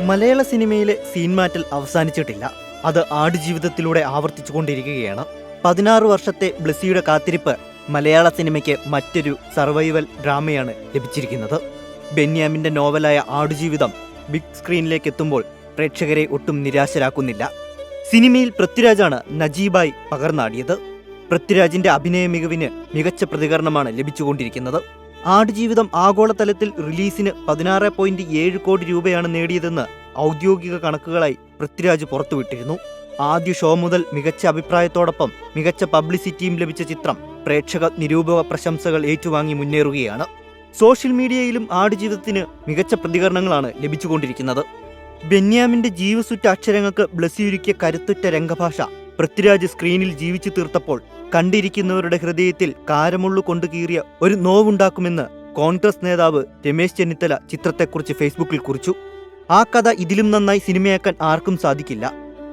മലയാള സിനിമയിലെ സീൻ മാറ്റൽ അവസാനിച്ചിട്ടില്ല. അത് ആടുജീവിതത്തിലൂടെ ആവർത്തിച്ചുകൊണ്ടിരിക്കുകയാണ്. 16 വർഷത്തെ ബ്ലെസ്സിയുടെ കാത്തിരിപ്പ് മലയാള സിനിമയ്ക്ക് മറ്റൊരു സർവൈവൽ ഡ്രാമയാണ് ലഭിച്ചിരിക്കുന്നത്. ബെന്യാമിന്റെ നോവലായ ആടുജീവിതം ബിഗ് സ്ക്രീനിലേക്ക് എത്തുമ്പോൾ പ്രേക്ഷകരെ ഒട്ടും നിരാശരാക്കുന്നില്ല. സിനിമയിൽ പൃഥ്വിരാജാണ് നജീബായി പകർന്നാടിയത്. പൃഥ്വിരാജിന്റെ അഭിനയ മികവിന് മികച്ച പ്രതികരണമാണ് ലഭിച്ചുകൊണ്ടിരിക്കുന്നത്. ആടുജീവിതം ആഗോളതലത്തിൽ റിലീസിന് 16.7 കോടി രൂപയാണ് നേടിയതെന്ന് ഔദ്യോഗിക കണക്കുകളായി പൃഥ്വിരാജ് പുറത്തുവിട്ടിരുന്നു. ആദ്യ ഷോ മുതൽ മികച്ച അഭിപ്രായത്തോടൊപ്പം മികച്ച പബ്ലിസിറ്റിയും ലഭിച്ച ചിത്രം പ്രേക്ഷക നിരൂപക പ്രശംസകൾ ഏറ്റുവാങ്ങി മുന്നേറുകയാണ്. സോഷ്യൽ മീഡിയയിലും ആടുജീവിതത്തിന് മികച്ച പ്രതികരണങ്ങളാണ് ലഭിച്ചുകൊണ്ടിരിക്കുന്നത്. ബെന്യാമിന്റെ ജീവസുറ്റ അക്ഷരങ്ങൾക്ക് ബ്ലെസ്സിയൊരുക്കിയ കരുത്തുറ്റ രംഗഭാഷ പൃഥ്വിരാജ് സ്ക്രീനിൽ ജീവിച്ചു തീർത്തപ്പോൾ കണ്ടിരിക്കുന്നവരുടെ ഹൃദയത്തിൽ കാരമുള്ളു കൊണ്ടു കീറിയ ഒരു നോവുണ്ടാക്കുമെന്ന് കോൺഗ്രസ് നേതാവ് രമേശ് ചെന്നിത്തല ചിത്രത്തെക്കുറിച്ച് ഫേസ്ബുക്കിൽ കുറിച്ചു. ആ കഥ ഇതിലും നന്നായി സിനിമയാക്കാൻ ആർക്കും സാധിക്കില്ല.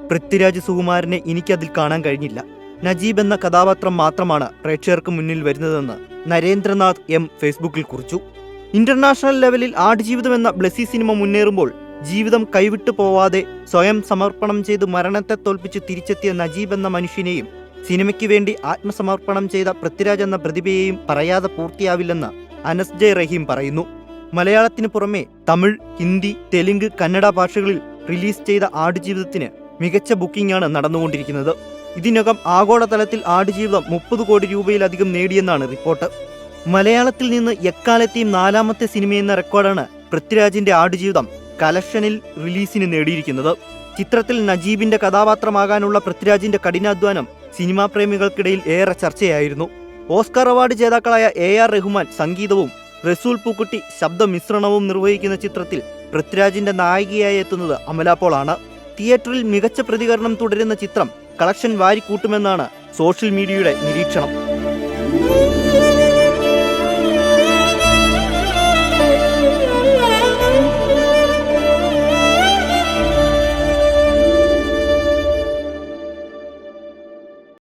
പൃഥ്വിരാജ് സുകുമാരനെ എനിക്കതിൽ കാണാൻ കഴിഞ്ഞില്ല. നജീബ് എന്ന കഥാപാത്രം മാത്രമാണ് പ്രേക്ഷകർക്ക് മുന്നിൽ വരുന്നതെന്ന് നരേന്ദ്രനാഥ് എം ഫേസ്ബുക്കിൽ കുറിച്ചു. ഇന്റർനാഷണൽ ലെവലിൽ ആടുജീവിതം എന്ന ബ്ലെസ്സി സിനിമ മുന്നേറുമ്പോൾ ജീവിതം കൈവിട്ടു പോവാതെ സ്വയം സമർപ്പണം ചെയ്ത് മരണത്തെ തോൽപ്പിച്ച് തിരിച്ചെത്തിയ നജീബ് എന്ന മനുഷ്യനെയും സിനിമയ്ക്ക് വേണ്ടി ആത്മസമർപ്പണം ചെയ്ത പൃഥ്വിരാജ് എന്ന പ്രതിഭയെയും പറയാതെ പൂർത്തിയാവില്ലെന്ന് അനസ് ജെ റഹീം പറയുന്നു. മലയാളത്തിന് പുറമെ തമിഴ്, ഹിന്ദി, തെലുങ്ക്, കന്നഡ ഭാഷകളിൽ റിലീസ് ചെയ്ത ആടുജീവിതത്തിന് മികച്ച ബുക്കിംഗാണ് നടന്നുകൊണ്ടിരിക്കുന്നത്. ഇതിനകം ആഗോളതലത്തിൽ ആടുജീവിതം 30 കോടി രൂപയിലധികം നേടിയെന്നാണ് റിപ്പോർട്ട്. മലയാളത്തിൽ നിന്ന് എക്കാലത്തെയും 4ാമത്തെ സിനിമയെന്ന റെക്കോർഡാണ് പൃഥ്വിരാജിന്റെ ആടുജീവിതം കളക്ഷനിൽ റിലീസിന് നേടിയിരിക്കുന്നത്. ചിത്രത്തിൽ നജീബിന്റെ കഥാപാത്രമാകാനുള്ള പൃഥ്വിരാജിന്റെ കഠിനാധ്വാനം സിനിമാ പ്രേമികൾക്കിടയിൽ ഏറെ ചർച്ചയായിരുന്നു. ഓസ്കാർ അവാർഡ് ജേതാക്കളായ AR റഹ്മാൻ സംഗീതവും റസൂൽ പൂക്കുട്ടി ശബ്ദമിശ്രണവും നിർവഹിക്കുന്ന ചിത്രത്തിൽ പൃഥ്വിരാജിന്റെ നായികയായി എത്തുന്നത് അമല പോളാണ്. തിയേറ്ററിൽ മികച്ച പ്രതികരണം തുടരുന്ന ചിത്രം കളക്ഷൻ വാരിക്കൂട്ടുമെന്നാണ് സോഷ്യൽ മീഡിയയുടെ നിരീക്ഷണം.